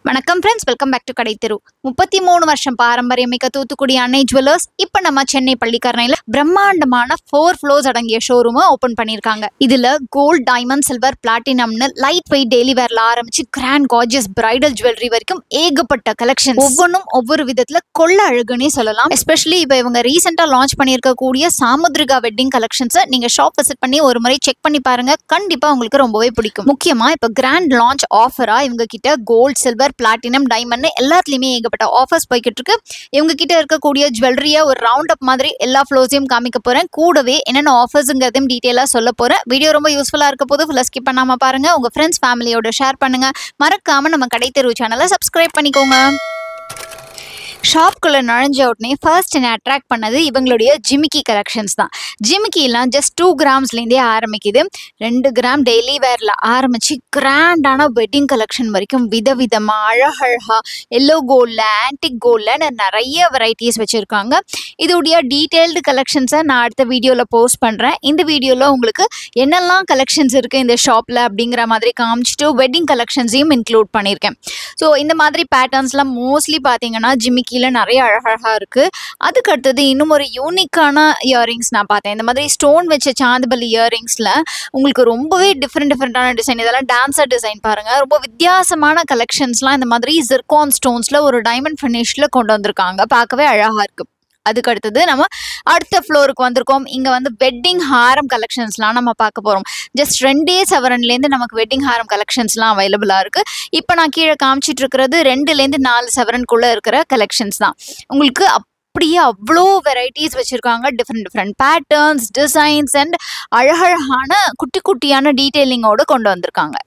வணக்கம் friends, welcome back to கடை தெரு. 33 வருஷம் பாரம்பரியமிக்க தூத்துக்குடி அன்னை ஜுவல்லர்ஸ் இப்போ நம்ம சென்னை பள்ளிக்கரணையில் பிரம்மாண்டமான 4 ஃப்ளோர்ஸ் அடங்கிய ஷோரூமை ஓப்பன் பண்ணியிருக்காங்க. இதில் கோல்ட், டைமண்ட், சில்வர், பிளாட்டினம்னு லைட் வெயிட் டெய்லி வேர்ல ஆரம்பிச்சு கிராண்ட் கார்ஜியஸ் பிரைடல் ஜுவல்லரி வரைக்கும் ஏகப்பட்ட கலெக்ஷன், ஒவ்வொன்றும் ஒவ்வொரு விதத்தில் கொள்ள அழகுன்னே சொல்லலாம். எஸ்பெஷலி இப்போ இவங்க ரீசெண்டாக லான்ச் பண்ணியிருக்கக்கூடிய சாமுத்ரிகா வெட்டிங் கலெக்ஷன்ஸை நீங்கள் ஷாப் விசிட் பண்ணி ஒரு முறை செக் பண்ணி பாருங்க. கண்டிப்பாக உங்களுக்கு ரொம்பவே பிடிக்கும். முக்கியமாக இப்போ கிராண்ட் லான்ச் ஆஃபராக இவங்க கிட்ட கோல்ட், சில்வர், பிளாட்டினம், டைமண்ட் எல்லாத்துலயுமே ஏகப்பட்ட ஆஃபர்ஸ் போய்கிட்டு இருக்கு. இவங்க கிட்ட இருக்கக்கூடிய ஜுவல்லரியா ஒரு ரவுண்ட் அப் மாதிரி எல்லா ஃப்ளோர்ஸையும் காமிக்க போறேன். கூடவே என்னென்ன ஆஃபர்ஸ்ங்கிறதையும் டீட்டெயிலா சொல்ல போறேன். வீடியோ ரொம்ப யூஸ்ஃபுல்லா இருக்க போது ஃபுல்லா ஸ்கிப் பண்ணாம பாருங்க. உங்க ஃப்ரெண்ட்ஸ் ஃபேமிலியோட ஷேர் பண்ணுங்க. மறக்காம நம்ம கடை தெரு சேனலை சப்ஸ்கிரைப் பண்ணிக்கோங்க. ஷாப்குள்ள நுழைஞ்ச உடனே ஃபர்ஸ்ட் என்ன அட்ராக்ட் பண்ணது இவங்களுடைய ஜிமிக்கி கலெக்ஷன்ஸ் தான். ஜிமிக்கிலாம் ஜஸ்ட் 2 கிராம்ஸ்லேருந்தே ஆரம்பிக்குது. 2 கிராம் டெய்லி வேர்ல ஆரம்பிச்சு கிராண்டான வெட்டிங் கலெக்ஷன் வரைக்கும் விதவிதமா அழகழகா எல்லோ கோல்ட்ல, ஆன்டிக் கோல்ட்ல நிறைய வெரைட்டிஸ் வச்சிருக்காங்க. இதோடைய டீட்டெயில்டு கலெக்ஷன்ஸை நான் அடுத்த வீடியோவில் போஸ்ட் பண்ணுறேன். இந்த வீடியோவில் உங்களுக்கு என்னெல்லாம் கலெக்ஷன்ஸ் இருக்குது இந்த ஷாப்பில் அப்படிங்கிற மாதிரி காமிச்சிட்டு வெட்டிங் கலெக்ஷன்ஸையும் இன்க்ளூட் பண்ணியிருக்கேன். ஸோ இந்த மாதிரி பேட்டர்ன்ஸ்லாம் மோஸ்ட்லி பார்த்தீங்கன்னா ஜிமிக்கியில் நிறைய அழகழகாக இருக்குது. அதுக்கு அடுத்தது இன்னும் ஒரு யூனிக்கான இயரிங்ஸ் நான் பார்த்தேன். இந்த மாதிரி ஸ்டோன் வச்ச சாந்துபலி இயரிங்ஸில் உங்களுக்கு ரொம்பவே டிஃப்ரெண்டான டிசைன். இதெல்லாம் டான்சர் டிசைன் பாருங்கள். ரொம்ப வித்தியாசமான கலெக்ஷன்ஸ்லாம் இந்த மாதிரி ஜிர்கான் ஸ்டோன்ஸில் ஒரு டைமண்ட் ஃபினிஷில் கொண்டு வந்திருக்காங்க. பார்க்கவே அழகாக இருக்குது. அதுக்கு அடுத்தது நம்ம அடுத்த ஃப்ளோருக்கு வந்திருக்கோம். இங்கே வந்து வெட்டிங் ஹாரம் கலெக்ஷன்ஸ்லாம் நம்ம பார்க்க போகிறோம். ஜஸ்ட் 2 சவரன்லேருந்து நமக்கு வெட்டிங் ஹாரம் கலெக்ஷன்ஸ்லாம் அவைலபிளாக இருக்குது. இப்போ நான் கீழே காமிச்சிட்டு இருக்கிறது 2லேருந்து 4 சவரனுக்குள்ளே இருக்கிற கலெக்ஷன்ஸ் தான். உங்களுக்கு அப்படியே அவ்வளோ வெரைட்டிஸ் வச்சுருக்காங்க. டிஃப்ரெண்ட் பேட்டர்ன்ஸ், டிசைன்ஸ் அண்ட் அழகழகான குட்டியான டீட்டெயிலிங்கோடு கொண்டு வந்திருக்காங்க.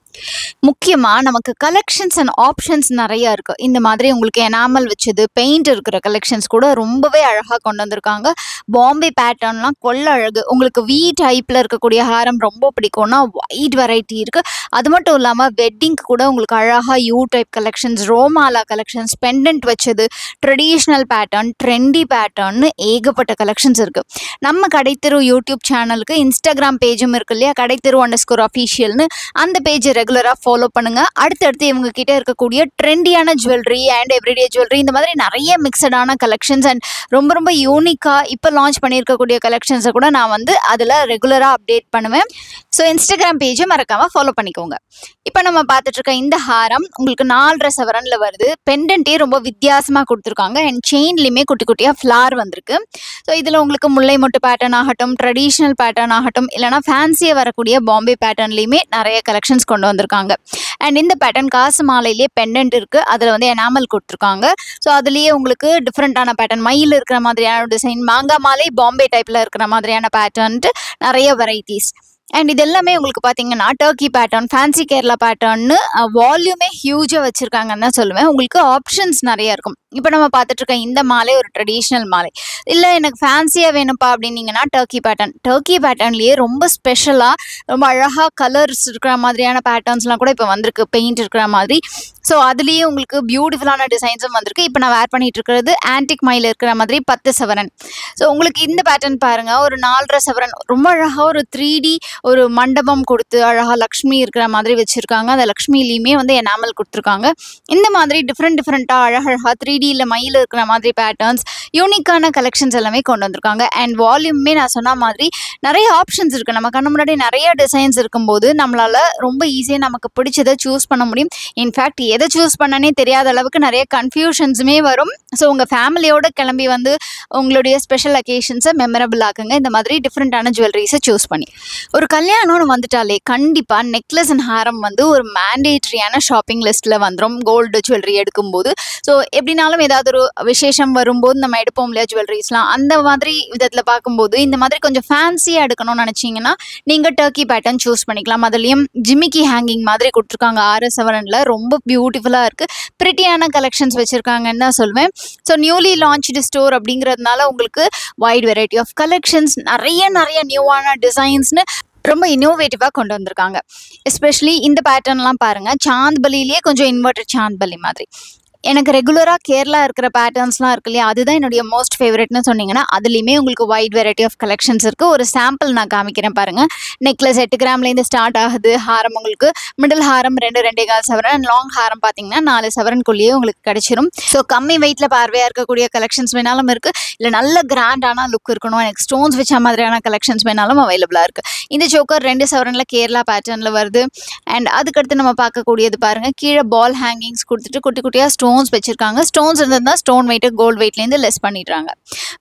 முக்கியமாக நமக்கு கலெக்ஷன்ஸ் அண்ட் ஆப்ஷன்ஸ் நிறையா இருக்குது. இந்த மாதிரி உங்களுக்கு எனாமல் வச்சது, பெயிண்ட் இருக்கிற கலெக்ஷன்ஸ் கூட ரொம்பவே அழகாக கொண்டு வந்திருக்காங்க. பாம்பே பேட்டர்ன்லாம் கொள்ள அழகு. உங்களுக்கு வி டைப்பில் இருக்கக்கூடிய ஹாரம் ரொம்ப பிடிக்கும்னா வைட் வெரைட்டி இருக்குது. அது மட்டும் இல்லாமல் வெட்டிங்க்கு கூட உங்களுக்கு அழகாக யூ டைப் கலெக்ஷன்ஸ், ரோமாலா கலெக்ஷன்ஸ், பெண்டன்ட் வச்சது, ட்ரெடிஷ்னல் பேட்டர்ன், ட்ரெண்டி பேட்டர்ன்னு ஏகப்பட்ட கலெக்ஷன்ஸ் இருக்குது. நம்ம கடைத்தெரு யூடியூப் சேனலுக்கு இன்ஸ்டாகிராம் பேஜும் இருக்கு இல்லையா, கடைத்தெரு _officialனு. அந்த பேஜ் ரெகுலராக ஃபாலோ பண்ணுங்க. அடுத்தடுத்து இவங்க கிட்ட இருக்கக்கூடிய ட்ரெண்டியான ஜுவல்லரி அண்ட் எவ்ரிடே ஜுவல்லரி, இந்த மாதிரி நிறைய மிக்சடான கலெக்ஷன்ஸ் அண்ட் ரொம்ப யூனிக்காக இப்போ லான்ச் பண்ணியிருக்கக்கூடிய கலெக்ஷன்ஸை கூட நான் வந்து அதில் ரெகுலராக அப்டேட் பண்ணுவேன். ஸோ இன்ஸ்டாகிராம் பேஜை மறக்காமல் ஃபாலோ பண்ணிக்கோங்க. இப்போ நம்ம பார்த்துட்டு இருக்க இந்த ஹாரம் உங்களுக்கு 4.5 சவரனில் வருது. பெண்டன்ட்டே ரொம்ப வித்தியாசமாக கொடுத்துருக்காங்க அண்ட் செயின்லேயுமே குட்டியாக ஃப்ளார் வந்திருக்கு. ஸோ இதில் உங்களுக்கு முல்லை மொட்டு பேட்டர்ன் ஆகட்டும், ட்ரெடிஷ்னல் பேட்டர்ன் ஆகட்டும், இல்லைனா ஃபேன்சியாக வரக்கூடிய பாம்பே பேட்டர்ன்லேயுமே நிறைய கலெக்ஷன்ஸ் கொண்டு வந்திருக்காங்க. அண்ட் இந்த பேட்டர்ன் காசு மாலையிலேயே பெண்டன்ட் இருக்குது. அதில் வந்து எனாமல் கொடுத்துருக்காங்க. ஸோ அதுலேயே உங்களுக்கு டிஃப்ரெண்ட்டான பேட்டர்ன், மயில் இருக்கிற மாதிரியான டிசைன், மாங்காய் மாலை பாம்பே டைப்பில் இருக்கிற மாதிரியான பேட்டர்ன்ட்டு நிறைய வெரைட்டிஸ். அண்ட் இது எல்லாமே உங்களுக்கு பார்த்தீங்கன்னா டர்க்கி பேட்டர்ன், ஃபேன்சி கேரளா பேட்டர்ன்னு வால்யூமே ஹியூஜாக வச்சுருக்காங்கன்னு தான் சொல்லுவேன். உங்களுக்கு ஆப்ஷன்ஸ் நிறைய இருக்கும். இப்போ நம்ம பார்த்துட்ருக்க இந்த மாலை ஒரு ட்ரெடிஷ்னல் மாலை. இல்லை எனக்கு ஃபேன்சியாக வேணும்ப்பா அப்படின்னீங்கன்னா டர்க்கி பேட்டர்ன்லேயே ரொம்ப ஸ்பெஷலாக ரொம்ப அழகாக கலர்ஸ் இருக்கிற மாதிரியான பேட்டர்ன்ஸ்லாம் கூட இப்போ வந்திருக்கு, பெயிண்ட் இருக்கிற மாதிரி. ஸோ அதுலேயே உங்களுக்கு பியூட்டிஃபுல்லான டிசைன்ஸும் வந்திருக்கு. இப்போ நான் வேர் பண்ணிட்டு இருக்கிறது ஆன்டிக் மயில் இருக்கிற மாதிரி 10 சவரன். ஸோ உங்களுக்கு இந்த பேட்டர்ன் பாருங்கள், ஒரு 4.5 சவரன் ரொம்ப அழகாக ஒரு 3D ஒரு மண்டபம் கொடுத்து அழகாக லக்ஷ்மி இருக்கிற மாதிரி வச்சுருக்காங்க. அந்த லக்ஷ்மிலையுமே வந்து எனாமல் கொடுத்துருக்காங்க. இந்த மாதிரி டிஃப்ரெண்ட்டாக அழகழகாக 3Dயில் மயில் இருக்கிற மாதிரி பேட்டர்ன்ஸ், யூனிக்கான கலெக்ஷன்ஸ் எல்லாமே கொண்டு வந்திருக்காங்க. அண்ட் வால்யூமே நான் சொன்ன மாதிரி நிறைய ஆப்ஷன்ஸ் இருக்குது. நம்ம கண்ணு முன்னாடி நிறைய டிசைன்ஸ் இருக்கும்போது நம்மளால் ரொம்ப ஈஸியாக நமக்கு பிடிச்சதை சூஸ் பண்ண முடியும். இன்ஃபேக்ட் எதை சூஸ் பண்ணனே தெரியாத அளவுக்கு நிறைய கன்ஃபியூஷன்ஸுமே வரும். ஸோ உங்கள் ஃபேமிலியோடு கிளம்பி வந்து உங்களுடைய ஸ்பெஷல் அக்கேஷன்ஸை மெமரபிள் ஆக்குங்க இந்த மாதிரி டிஃப்ரெண்ட்டான ஜுவல்லரிஸை சூஸ் பண்ணி. ஒரு கல்யாணம்னு வந்துட்டாலே கண்டிப்பாக நெக்லஸ் அண்ட் ஹாரம் வந்து ஒரு மேண்டேட்ரியான ஷாப்பிங் லிஸ்ட்டில் வந்துடும் கோல்டு ஜுவல்லரி எடுக்கும்போது. ஸோ எப்படினாலும் ஏதாவது ஒரு விசேஷம் வரும்போது நம்ம எடுப்போம் இல்லையா ஜுவல்லரிஸ்லாம், அந்த மாதிரி விதத்தில் பார்க்கும்போது இந்த மாதிரி கொஞ்சம் ஃபேன்சியாக எடுக்கணும்னு நினச்சிங்கன்னா நீங்கள் டர்க்கி பேட்டர்ன் சூஸ் பண்ணிக்கலாம். அதுலேயும் ஜிமிக்கி ஹேங்கிங் மாதிரி கொடுத்துருக்காங்க 6 சவரனில். ரொம்ப பியூட்டிஃபுல்லாக இருக்குது. பிரிட்டியான கலெக்ஷன்ஸ் வச்சுருக்காங்கன்னு தான் சொல்வேன். ஸோ நியூலி லான்ச்டு ஸ்டோர் அப்படிங்கிறதுனால உங்களுக்கு வைட் வெரைட்டி ஆஃப் கலெக்ஷன்ஸ், நிறைய நியூவான டிசைன்ஸ்னு ரொம்ப இன்னோவேட்டிவாக கொண்டு வந்திருக்காங்க. எஸ்பெஷலி இந்த பேட்டர்ன்லாம் பாருங்கள், சாந்த்பலியிலேயே கொஞ்சம் இன்வெர்டட் சாந்த்பலி மாதிரி எனக்கு ரெகுலராக கேரளா இருக்கிற பேட்டர்ன்ஸ்லாம் இருக்கு இல்லையா, அதுதான் என்னுடைய மோஸ்ட் ஃபேவரட்னு சொன்னீங்கன்னா அதுலேயுமே உங்களுக்கு வைட் வெரைட்டி ஆஃப் கலெக்ஷன்ஸ் இருக்குது. ஒரு சாம்பிள் நான் காமிக்கிறேன் பாருங்கள். நெக்லஸ் 8 கிராம்லேருந்து ஸ்டார்ட் ஆகுது. ஹாரம் உங்களுக்கு மிடில் ஹாரம் 2.25 சவரன் அண்ட் லாங் ஹாரம் பார்த்தீங்கன்னா 4 சவரனுக்குள்ளேயே உங்களுக்கு கிடைச்சிரும். ஸோ கம்மி வெயிட்டில் பார்வையாக இருக்கக்கூடிய கலெக்ஷன்ஸ் வேணாலும் இருக்குது, இல்லை நல்ல கிராண்டான லுக் இருக்கணும் எனக்கு ஸ்டோன்ஸ் வச்ச மாதிரியான கலெக்ஷன்ஸ் வேணாலும் அவைலபிளாக இருக்குது. இந்த சோக்கர் 2 சவரனில் கேரளா பேட்டர்னில் வருது. அண்ட் அதுக்கடுத்து நம்ம பார்க்கக்கூடியது பாருங்கள், கீழே பால் ஹேங்கிங்ஸ் கொடுத்துட்டு குட்டி குட்டியாக ஸ்டோன்ஸ் வச்சிருக்காங்க. ஸ்டோன்ஸ் இருந்தால் ஸ்டோன் வெயிட் கோல்டு வெயிட்லேருந்து லெஸ் பண்ணிடுறாங்க.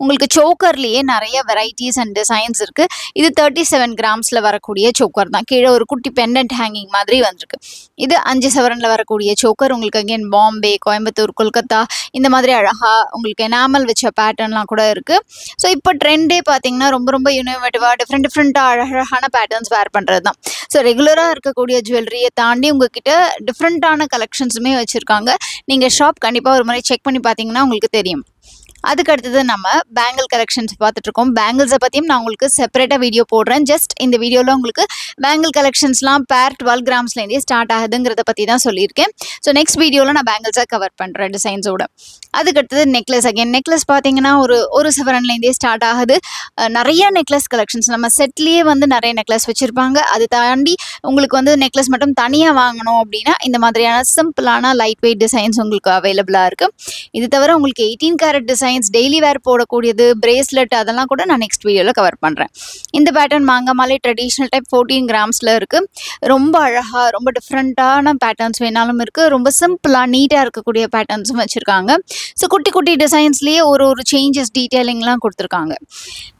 உங்களுக்கு சோக்கர்லேயே நிறைய வெரைட்டிஸ் அண்ட் டிசைன்ஸ் இருக்குது. இது 37 கிராம்ஸில் வரக்கூடிய சோக்கர் தான். கீழே ஒரு குட்டி பெண்டன்ட் ஹேங்கிங் மாதிரி வந்திருக்கு. இது 5 சவரனில் வரக்கூடிய சோக்கர். உங்களுக்கு அகெயின் பாம்பே, கோயம்புத்தூர், கொல்கத்தா இந்த மாதிரி அழகாக உங்களுக்கு எனாமல் வச்ச பேட்டர்ன்லாம் கூட இருக்குது. ஸோ இப்போ ட்ரெண்டே பார்த்தீங்கன்னா ரொம்ப ரொம்ப யூனிவேட்டிவாக டிஃப்ரெண்ட்டாக அழகான பேட்டர்ன்ஸ் வேர் பண்ணுறது தான். ஸோ ரெகுலராக இருக்கக்கூடிய ஜுவல்லரியை தாண்டி உங்ககிட்ட டிஃப்ரெண்ட்டான கலெக்ஷன்ஸுமே வச்சுருக்காங்க. நீங்கள் ஷாப் கண்டிப்பாக ஒரு முறை செக் பண்ணி பார்த்தீங்கன்னா உங்களுக்கு தெரியும். அதுக்கு அடுத்தது நம்ம பேங்கிள் கலெக்ஷன்ஸ் பார்த்துட்ருக்கோம். பேங்கிள்ஸை பற்றியும் நான் உங்களுக்கு செப்பரேட்டாக வீடியோ போடுறேன். ஜஸ்ட் இந்த வீடியோவில் உங்களுக்கு பேங்கிள் கலெக்ஷன்ஸ்லாம் பேர் 12 கிராம்ஸ்லேருந்தே ஸ்டார்ட் ஆகுதுங்கிறத பற்றி தான் சொல்லியிருக்கேன். ஸோ நெக்ஸ்ட் வீடியோவில் நான் பேங்கிள்ஸாக கவர் பண்ணுறேன் டிசைன்ஸோட. அதுக்கு அடுத்தது நெக்லஸ். அகேன் நெக்லஸ் பார்த்தீங்கன்னா ஒரு சவரன்லேருந்தே ஸ்டார்ட் ஆகுது. நிறைய நெக்லஸ் கலெக்ஷன்ஸ் நம்ம செட்லேயே வந்து நிறைய நெக்லஸ் வச்சுருப்பாங்க. அது தாண்டி உங்களுக்கு வந்து நெக்லஸ் மட்டும் தனியாக வாங்கணும் அப்படின்னா இந்த மாதிரியான சிம்பிளான லைட் வெயிட் டிசைன்ஸ் உங்களுக்கு அவைலபிளாக இருக்குது. இது தவிர உங்களுக்கு 18 கேரட் டிசைன்ஸ், டெய்லி வேர் போடக்கூடியது, பிரேஸ்லெட் அதெல்லாம் கூட நான் நெக்ஸ்ட் வீடியோவில் கவர் பண்ணுறேன். இந்த பேட்டர்ன் மாங்கமாலே ட்ரெடிஷ்னல் டைப் 14 கிராம்ஸில் இருக்குது. ரொம்ப அழகாக ரொம்ப டிஃப்ரெண்ட்டான பேட்டர்ன்ஸ் வேணாலும் இருக்குது. ரொம்ப சிம்பிளாக நீட்டாக இருக்கக்கூடிய பேட்டர்ன்ஸும் வச்சுருக்காங்க. ஸோ குட்டி குட்டி டிசைன்ஸ்லேயே ஒரு சேஞ்சஸ் டீட்டெயிலிங்லாம் கொடுத்துருக்காங்க.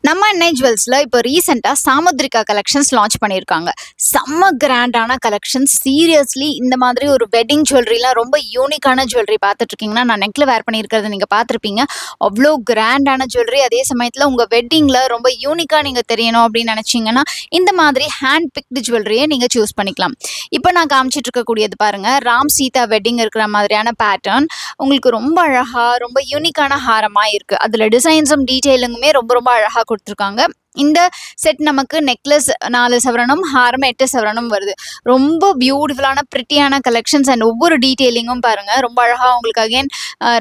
நம்ம அன்னை ஜுவல்ஸில் இப்போ ரீசெண்டாக சாமுத்ரிகா கலெக்ஷன்ஸ் லான்ச் பண்ணியிருக்காங்க. செம்ம கிராண்டான கலெக்ஷன்ஸ். சீரியஸ்லி இந்த மாதிரி ஒரு வெட்டிங் ஜுவல்லரிலாம் ரொம்ப யூனிக்கான ஜுவல்லரி பார்த்துட்ருக்கீங்கன்னா, நான் நெக்கில் வேர் பண்ணியிருக்கிறத நீங்கள் பார்த்துருப்பீங்க. அவ்வளோ கிராண்டான ஜுவல்லரி. அதே சமயத்தில் உங்கள் வெட்டிங்கில் ரொம்ப யூனிக்காக நீங்கள் தெரியணும் அப்படின்னு நினச்சிங்கன்னா இந்த மாதிரி ஹேண்ட் பிக்டு ஜுவல்லரியை நீங்கள் சூஸ் பண்ணிக்கலாம். இப்போ நான் காமிச்சிட்டு இருக்கக்கூடியது பாருங்கள், ராம் சீதா வெட்டிங் இருக்கிற மாதிரியான பேட்டர்ன். உங்களுக்கு ரொம்ப அழகாக ரொம்ப யூனிக்கான ஹாரமாக இருக்குது. அதில் டிசைன்ஸும் டீட்டெயிலுங்குமே ரொம்ப ரொம்ப அழகாக கொடுத்துருக்காங்க. இந்த செட் நமக்கு நெக்லஸ் 4 சவரனும் ஹாரம் 8 சவரனும் வருது. ரொம்ப பியூட்டிஃபுல்லான பிரிட்டியான கலெக்ஷன்ஸ் அண்ட் ஒவ்வொரு டீட்டெயிலிங்கும் பாருங்கள் ரொம்ப அழகாக உங்களுக்கு அகெயின்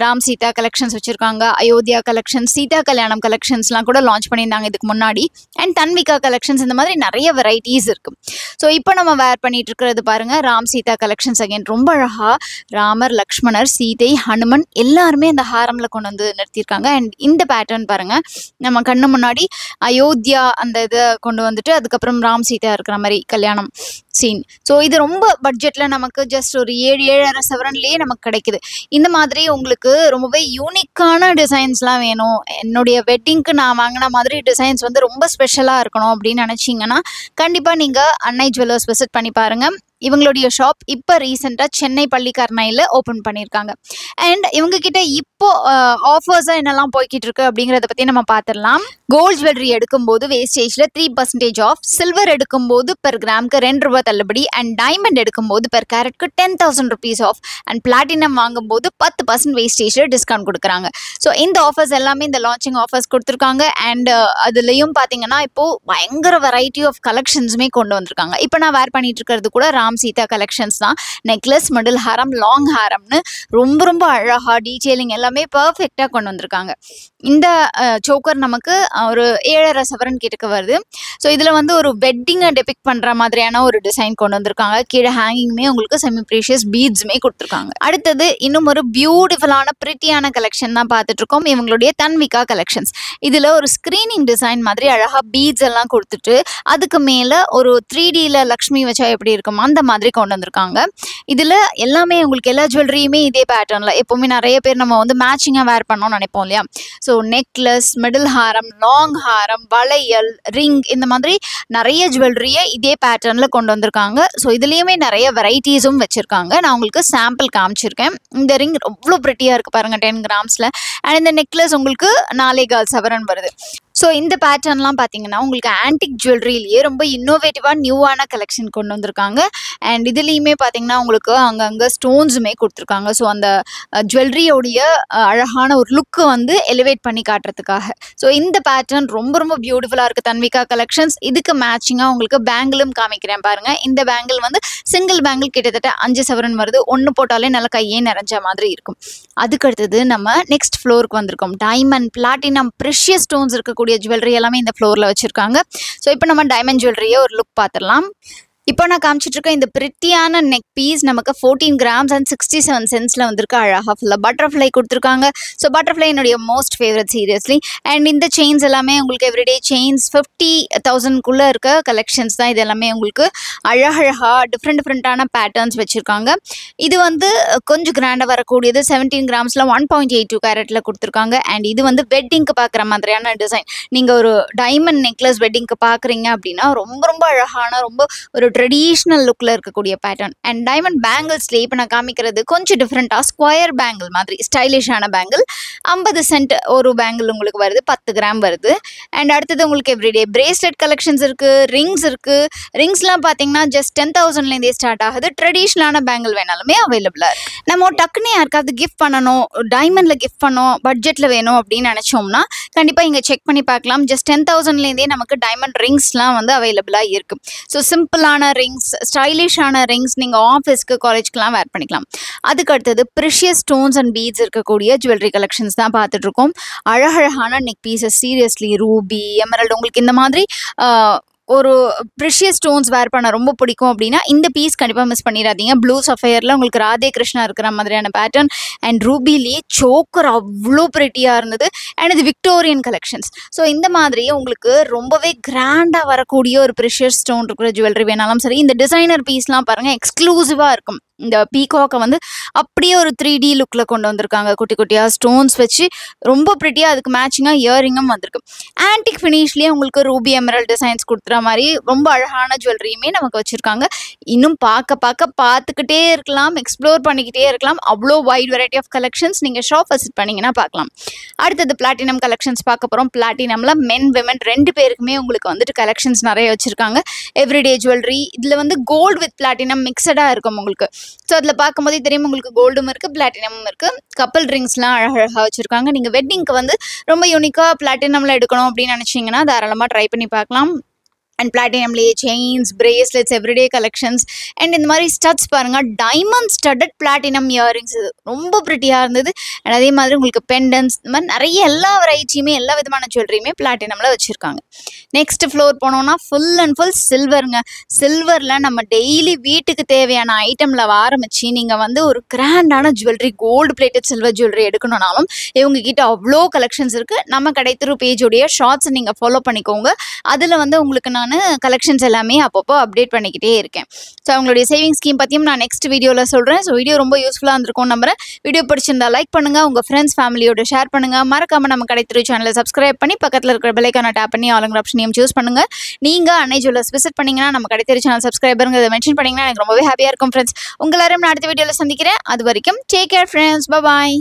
ராம் சீதா கலெக்ஷன்ஸ் வச்சுருக்காங்க. அயோத்தியா கலெக்ஷன்ஸ், சீதா கல்யாணம் கலெக்ஷன்ஸ்லாம் கூட லான்ச் பண்ணியிருந்தாங்க இதுக்கு முன்னாடி. அண்ட் தன்விகா கலெக்ஷன்ஸ், இந்த மாதிரி நிறைய வெரைட்டிஸ் இருக்குது. ஸோ இப்போ நம்ம வேர் பண்ணிட்டு இருக்கிறது பாருங்கள் ராம் சீதா கலெக்ஷன்ஸ். அகெயின் ரொம்ப அழகாக ராமர், லக்ஷ்மணர், சீதை, ஹனுமன் எல்லாருமே இந்த ஹாரமில் கொண்டு வந்து நிறுத்தியிருக்காங்க. அண்ட் இந்த பேட்டர்ன் பாருங்கள், நம்ம கண்ணு முன்னாடி அயோத்தியா அந்த இதை கொண்டு வந்துட்டு அதுக்கப்புறம் ராம் சீதா இருக்கிற மாதிரி கல்யாணம் சீன். ஸோ இது ரொம்ப பட்ஜெட்டில் நமக்கு ஜஸ்ட் ஒரு 7-7.5 சவரன்லேயே நமக்கு கிடைக்குது. இந்த மாதிரி உங்களுக்கு ரொம்பவே யூனிக்கான டிசைன்ஸ்லாம் வேணும், என்னுடைய வெட்டிங்க்கு நான் வாங்கின மாதிரி டிசைன்ஸ் வந்து ரொம்ப ஸ்பெஷலாக இருக்கணும் அப்படின்னு நினச்சிங்கன்னா கண்டிப்பாக நீங்கள் அன்னை ஜுவல்லர்ஸ் விசிட் பண்ணி பாருங்கள். இவங்களுடைய ஷாப் இப்போ ரீசெண்டாக சென்னை பள்ளிக்கரணையில் ஓப்பன் பண்ணியிருக்காங்க. அண்ட் இவங்ககிட்ட இப்போ ஆஃபர்ஸாக என்னெல்லாம் போய்கிட்டு இருக்கு அப்படிங்கிறத பற்றி நம்ம பார்த்துடலாம். கோல்ட் ஜுவல்லரி எடுக்கும்போது வேஸ்டேஜில் 3% ஆஃப், சில்வர் எடுக்கும்போது பெர் கிராமுக்கு 2 ரூபாய் தள்ளுபடி, அண்ட் டைமண்ட் எடுக்கும்போது பெர் கேரட்க்கு 10,000 rupees ஆஃப், அண்ட் பிளாட்டினம் வாங்கும்போது 10% வேஸ்டேஜில் டிஸ்கவுண்ட் கொடுக்குறாங்க. ஸோ இந்த ஆஃபர்ஸ் எல்லாமே இந்த லான்ச்சிங் ஆஃபர்ஸ் கொடுத்துருக்காங்க. அண்ட் அதுலேயும் பார்த்தீங்கன்னா இப்போது பயங்கர வெரைட்டி ஆஃப் கலெக்ஷன்ஸுமே கொண்டு வந்திருக்காங்க. இப்போ நான் வேர் பண்ணிட்டு இருக்கிறது கூட ராம் சீதா கலெக்ஷன்ஸ் தான். நெக்லஸ், மிடில் ஹாரம், லாங் ஹாரம்னு ரொம்ப ரொம்ப அழகாக டீட்டெயிலிங் எல்லாமே பர்ஃபெக்டாக கொண்டு வந்திருக்காங்க. இந்த சோக்கர் நமக்கு ஒரு 7.5 சவரன் கிட்டக்கு வருது. ஸோ இதில் வந்து ஒரு வெட்டிங்கை டெபிக்ட் பண்ணுற மாதிரியான ஒரு டிசைன் கொண்டு வந்திருக்காங்க. கீழே ஹேங்கிங்குமே உங்களுக்கு செமி ப்ரீஷியஸ் பீட்ஸுமே கொடுத்துருக்காங்க. அடுத்தது இன்னும் ஒரு பியூட்டிஃபுல்லான பிரிட்டியான கலெக்ஷன் தான் பார்த்துட்ருக்கோம். இவங்களுடைய தன்விகா கலெக்ஷன்ஸ். இதில் ஒரு ஸ்க்ரீனிங் டிசைன் மாதிரி அழகாக பீட்ஸ் எல்லாம் கொடுத்துட்டு அதுக்கு மேலே ஒரு 3Dயில் லக்ஷ்மி வச்சா எப்படி இருக்குமா அந்த மாதிரி கொண்டு வந்திருக்காங்க. இதில் எல்லாமே உங்களுக்கு எல்லா ஜுவல்லரியுமே இதே பேட்டர்னில் எப்போவுமே நிறைய பேர் நம்ம வந்து மேட்சிங்காக வேர் பண்ணோம்னு நினைப்போம் இல்லையா. ஸோ நெக்லஸ், மிடில் ஹாரம், லாங் ஹாரம், வளையல், ரிங் இந்த மாதிரி நிறைய ஜுவல்லரியை இதே பேட்டர்னில் கொண்டு வந்திருக்காங்க. ஸோ இதுலேயுமே நிறைய வெரைட்டிஸும் வச்சுருக்காங்க. நான் உங்களுக்கு சாம்பிள் காமிச்சிருக்கேன். இந்த ரிங் எவ்வளோ ப்ரிட்டியாக இருக்குது பாருங்கள் 10 கிராம்ஸில். அண்ட் இந்த நெக்லஸ் உங்களுக்கு 4.25 சவரன் வருது. ஸோ இந்த பேட்டர்ன்லாம் பார்த்தீங்கன்னா உங்களுக்கு ஆன்டிக் ஜுவல்லரியிலேயே ரொம்ப இன்னோவேட்டிவாக நியூவான கலெக்ஷன் கொண்டு வந்திருக்காங்க. அண்ட் இதுலேயுமே பார்த்தீங்கன்னா உங்களுக்கு அங்கங்கே ஸ்டோன்ஸுமே கொடுத்துருக்காங்க. ஸோ அந்த ஜுவல்லரியோடைய அழகான ஒரு லுக்கு வந்து எலிவேட் பண்ணி காட்டுறதுக்காக. ஸோ இந்த பேட்டர்ன் ரொம்ப ரொம்ப பியூட்டிஃபுல்லாக இருக்குது தன்விகா கலெக்ஷன்ஸ். இதுக்கு மேட்சிங்காக உங்களுக்கு பேங்கிளும் காமிக்கிறேன் பாருங்கள். இந்த பேங்கிள் வந்து சிங்கிள் பேங்கிள் கிட்டத்தட்ட 5 சவரன் வருது. ஒன்று போட்டாலே நல்லா கையே நிறைஞ்ச மாதிரி இருக்கும். அதுக்கு அடுத்தது நம்ம நெக்ஸ்ட் ஃப்ளோருக்கு வந்திருக்கோம். டைமண்ட், பிளாட்டினம், ப்ரெஷியஸ் ஸ்டோன்ஸ் இருக்கக்கூடிய ஜுவல்லரி எல்லாமே இந்த ஃப்ளோரில் வச்சுருக்காங்க. ஸோ இப்போ நம்ம டைமண்ட் ஜுவல்லரியை ஒரு லுக் பார்த்துடலாம். இப்போ நான் காமிச்சிட்டு இருக்க இந்த பிரிட்டியான நெக் பீஸ் நமக்கு 14 கிராம்ஸ் அண்ட் 67 சென்ட்ஸில் வந்திருக்கு. அழகாக ஃபுல்லாக பட்டர்ஃப்ளை கொடுத்துருக்காங்க. ஸோ பட்டர்ஃப்ளை என்னுடைய மோஸ்ட் ஃபேவரட் சீரியஸ்லி. அண்ட் இந்த செயின்ஸ் எல்லாமே உங்களுக்கு எவ்ரிடே செயின்ஸ் 50,000க்குள்ளே இருக்க கலெக்ஷன்ஸ் தான். இது எல்லாமே உங்களுக்கு அழகழகாக டிஃப்ரெண்ட்டான பேட்டர்ன்ஸ் வச்சுருக்காங்க. இது வந்து கொஞ்சம் கிராண்டாக வரக்கூடியது 17 கிராம்ஸில் 1.82 கேரட்டில் கொடுத்துருக்காங்க. அண்ட் இது வந்து வெட்டிங்க்கு பார்க்குற மாதிரியான டிசைன். நீங்கள் ஒரு டைமண்ட் நெக்லஸ் வெட்டிங்க்கு பார்க்குறீங்க அப்படின்னா ரொம்ப ரொம்ப அழகான ரொம்ப ஒரு ட்ரெடிஷ்னல் லுக்கில் இருக்கக்கூடிய பேட்டர்ன். அண்ட் டைமண்ட் பேங்கிள்ஸ்லேயே இப்போ நான் காமிக்கிறது கொஞ்சம் டிஃப்ரெண்ட்டாக ஸ்கொயர் பேங்கிள் மாதிரி ஸ்டைலிஷான பேங்கிள். 50 சென்ட் ஒரு பேங்கிள் உங்களுக்கு வருது, 10 கிராம் வருது. அண்ட் அடுத்தது உங்களுக்கு எவ்ரிடே பிரேஸ்லெட் கலெக்ஷன்ஸ் இருக்குது, ரிங்ஸ் இருக்குது. ரிங்ஸ்லாம் பார்த்தீங்கன்னா ஜஸ்ட் 10,000லேருந்தே ஸ்டார்ட் ஆகுது. ட்ரெடிஷ்னலான பேங்கிள் வேணாலுமே அவைலபிளாக இருக்குது. நம்ம டக்குன்னு யாருக்காவது கிஃப்ட் பண்ணணும், டைமண்டில் கிஃப்ட் பண்ணோம், பட்ஜெட்டில் வேணும் அப்படின்னு நினச்சோம்னா கண்டிப்பாக இங்கே செக் பண்ணி பார்க்கலாம். ஜஸ்ட் 10,000லேருந்தே நமக்கு டைமண்ட் ரிங்ஸ்லாம் வந்து அவைலபிளாக இருக்குது. ஸோ சிம்பிளான ரிங்ஸ், ஸ்டைலிஷான ரிங்ஸ் நீங்கள் ஆஃபீஸ்க்கு காலேஜ்க்குலாம் வேர் பண்ணிக்கலாம். அதுக்கு அடுத்தது ப்ரெஷியஸ் ஸ்டோன்ஸ் அண்ட் பீட்ஸ் இருக்கக்கூடிய ஜுவல்லரி கலெக்ஷன்ஸ் தான் பார்த்துட்ருக்கோம். அழகழகான neck pieces, seriously Ruby, emerald, உங்களுக்கு இந்த மாதிரி ஒரு ப்ரெஷியஸ் ஸ்டோன்ஸ் வேர் பண்ண ரொம்ப பிடிக்கும் அப்படின்னா இந்த பீஸ் கண்டிப்பாக மிஸ் பண்ணிடாதீங்க. ப்ளூ சஃபயரில் உங்களுக்கு ராதே கிருஷ்ணா இருக்கிற மாதிரியான பேட்டர்ன். அண்ட் ரூபிலேயே சோக்கர் அவ்வளோ ப்ரெட்டியாக இருந்தது. அண்ட் இது விக்டோரியன் கலெக்ஷன்ஸ். ஸோ இந்த மாதிரி உங்களுக்கு ரொம்பவே கிராண்டாக வரக்கூடிய ஒரு ப்ரெஷியஸ் ஸ்டோன் இருக்கிற ஜுவல்லரி வேணாலும் சரி. இந்த டிசைனர் பீஸ்லாம் பாருங்கள், எக்ஸ்க்ளூசிவாக இருக்கும். இந்த பீகாக்கை வந்து அப்படியே ஒரு 3D லுக்கில் கொண்டு வந்திருக்காங்க. குட்டி குட்டியாக ஸ்டோன்ஸ் வச்சு ரொம்ப ப்ரிட்டியாக அதுக்கு மேட்சிங்காக இயரிங்கும் வந்திருக்கு. ஆன்டிக் ஃபினிஷ்லேயே உங்களுக்கு ரூபி எமரல் டிசைன்ஸ் கொடுத்துற மாதிரி ரொம்ப அழகான ஜுவல்லரியுமே நமக்கு வச்சுருக்காங்க. இன்னும் பார்த்துக்கிட்டே இருக்கலாம், எக்ஸ்ப்ளோர் பண்ணிக்கிட்டே இருக்கலாம். அவ்வளோ வைட் வெரைட்டி ஆஃப் கலெக்ஷன்ஸ் நீங்கள் ஷாப் விசிட் பண்ணிங்கன்னா பார்க்கலாம். அடுத்தது பிளாட்டினம் கலெக்ஷன்ஸ் பார்க்க போகிறோம். பிளாட்டினமில் மென் விமன் 2 பேருக்குமே உங்களுக்கு வந்துட்டு கலெக்ஷன்ஸ் நிறைய வச்சுருக்காங்க. எவ்ரிடே ஜுவல்லரி இதில் வந்து கோல்டு வித் பிளாட்டினம் மிக்சடாக இருக்கும் உங்களுக்கு. ஸோ அதில் பார்க்கும்போதே தெரியும் உங்களுக்கு கோல்டும் இருக்குது, பிளாட்டினமும் இருக்குது. கப்பல் ட்ரிங்க்ஸ்லாம் அழகழகாக வச்சுருக்காங்க. நீங்கள் வெட்டிங்க்கு வந்து ரொம்ப யூனிக்காக பிளாட்டினமில் எடுக்கணும் அப்படின்னு நினச்சிங்கன்னா தாராளமாக ட்ரை பண்ணி பார்க்கலாம். அண்ட் பிளாட்டினம்லேயே chains, bracelets, everyday collections. And இந்த மாதிரி ஸ்டட்ஸ் பாருங்கள், டைமண்ட் ஸ்டட்டட் பிளாட்டினம் இயரிங்ஸ் ரொம்ப ப்ரிட்டியாக இருந்தது. அண்ட் அதே மாதிரி உங்களுக்கு பெண்டன்ஸ், இந்த மாதிரி நிறைய எல்லா வெரைட்டியுமே எல்லா விதமான ஜுவல்லரியுமே பிளாட்டினமில் வச்சுருக்காங்க. நெக்ஸ்ட் ஃப்ளோர் போனோம்னா ஃபுல் அண்ட் ஃபுல் சில்வருங்க. சில்வரில் நம்ம டெய்லி வீட்டுக்கு தேவையான ஐட்டமில் ஆரம்பித்து நீங்கள் வந்து ஒரு கிராண்டான jewellery, gold plated silver jewellery எடுக்கணும்னாலும் இவங்ககிட்ட அவ்வளோ கலெக்ஷன்ஸ் இருக்குது. நம்ம கடைத்தெரு பேஜோடைய ஷார்ட்ஸ் நீங்கள் ஃபாலோ பண்ணிக்கோங்க. அதில் வந்து உங்களுக்கு நான் கலெக்ஷன்ஸ் எல்லாமே அப்பப்போ அப்டேட் பண்ணிக்கிட்டே இருக்கேன். ஸோ அவங்களுடைய சேவிங் ஸ்கீம் பற்றியும் நான் நெக்ஸ்ட் வீடியோவில் சொல்கிறேன். ஸோ வீடியோ ரொம்ப யூஸ்ஃபுல்லாக இருந்திருக்கும் நம்புறேன். வீடியோ பிடிச்சிருந்தா லைக் பண்ணுங்கள், உங்கள் ஃப்ரெண்ட்ஸ் ஃபேமிலியோட ஷேர் பண்ணுங்கள். மறக்காமல் நம்ம கடைத்தெரு சேனலை சப்ஸ்கிரைப் பண்ணி பக்கத்தில் இருக்கிற பெல் ஐகானை டேப் பண்ணி ஆளுங்கிற ஆப்ஷனையும் சூஸ் பண்ணுங்கள். நீங்கள் அன்னை ஜுவல்லர்ஸ் விசிட் பண்ணிங்கன்னா நம்ம கடைத்தெரு சேனல் சப்ஸ்கிரைபருங்கிறத மென்ஷன் பண்ணிங்கன்னா எனக்கு ரொம்பவே ஹாப்பியாக இருக்கும் ஃப்ரெண்ட்ஸ். உங்கள் எல்லாரும் நான் அடுத்த வீடியோவில் சந்திக்கிறேன். அது வரைக்கும் டேக் கேர் ஃப்ரெண்ட்ஸ். பாய்.